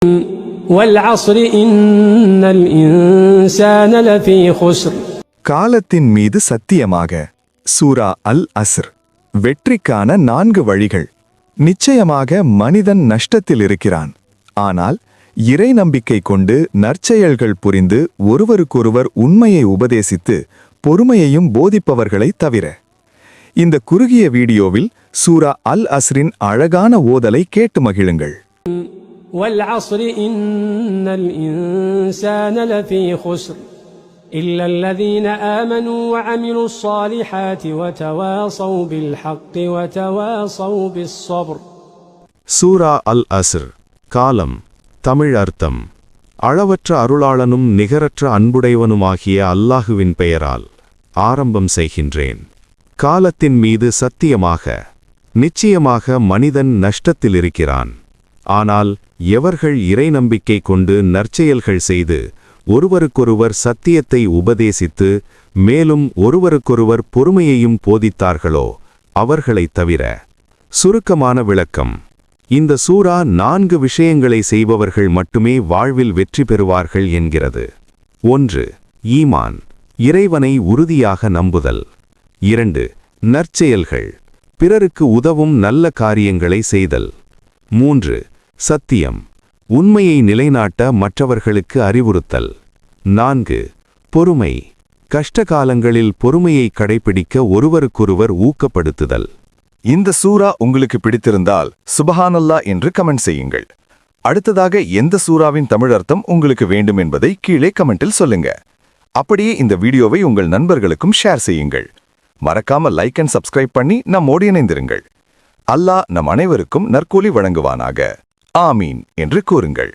والعصر إن الإنسان لفي خسر. காலத்தின் மீது சத்தியமாக. சூரா அல் அஸ்ர். வெற்றிக்கான 4 வழிகள். நிச்சயமாக மனிதன் நஷ்டத்தில் இருக்கிறான். ஆனால் இறை நம்பிக்கை கொண்டு நற்செயல்கள் புரிந்து ஒருவருக்கொருவர் உண்மையை உபதேசித்து பொறுமையையும் போதிப்பவர்களைத் தவிர. இந்த குறுகிய வீடியோவில் சூரா அல் அஸ்ரின் அழகான ஓதலை கேட்டு மகிழுங்கள். والعصر إن الإنسان لفي خسر إلا الذين آمنوا وعملوا الصالحات وتواصوا بالحق وتواصوا بالصبر. சூரா அல் அஸ்ர். காலம். தமிழ் அர்த்தம்: அளவற்ற அருளாளனும் நிகரற்ற அன்புடையவனுமாகிய அல்லாஹுவின் பெயரால் ஆரம்பம் செய்கின்றேன். காலத்தின் மீது சத்தியமாக. நிச்சயமாக மனிதன் நஷ்டத்தில் இருக்கிறான். ஆனால் எவர்கள் இறை நம்பிக்கை கொண்டு நற்செயல்கள் செய்து ஒருவருக்கொருவர் சத்தியத்தை உபதேசித்து மேலும் ஒருவருக்கொருவர் பொறுமையையும் போதித்தார்களோ அவர்களைத் தவிர. சுருக்கமான விளக்கம்: இந்த சூரா 4 விஷயங்களை செய்பவர்கள் மட்டுமே வாழ்வில் வெற்றி பெறுவார்கள் என்கிறது. 1. ஈமான், இறைவனை உறுதியாக நம்புதல். 2. நற்செயல்கள், பிறருக்கு உதவும் நல்ல காரியங்களை செய்தல். 3. சத்தியம், உண்மையை நிலைநாட்ட மற்றவர்களுக்கு அறிவுறுத்தல். 4. பொறுமை, கஷ்டகாலங்களில் பொறுமையை கடைபிடிக்க ஒருவருக்கொருவர் ஊக்கப்படுத்துதல். இந்த சூரா உங்களுக்கு பிடித்திருந்தால் சுபஹானல்லாஹ் என்று கமெண்ட் செய்யுங்கள். அடுத்ததாக எந்த சூராவின் தமிழ் அர்த்தம் உங்களுக்கு வேண்டும் என்பதை கீழே கமெண்டில் சொல்லுங்க. அப்படியே இந்த வீடியோவை உங்கள் நண்பர்களுக்கும் ஷேர் செய்யுங்கள். மறக்காம லைக் அண்ட் சப்ஸ்கிரைப் பண்ணி நம்மோடு இணைந்திருங்கள். அல்லாஹ் நம் அனைவருக்கும் நற்கூலி வழங்குவானாக. ஆமீன் என்று கூறுங்கள்.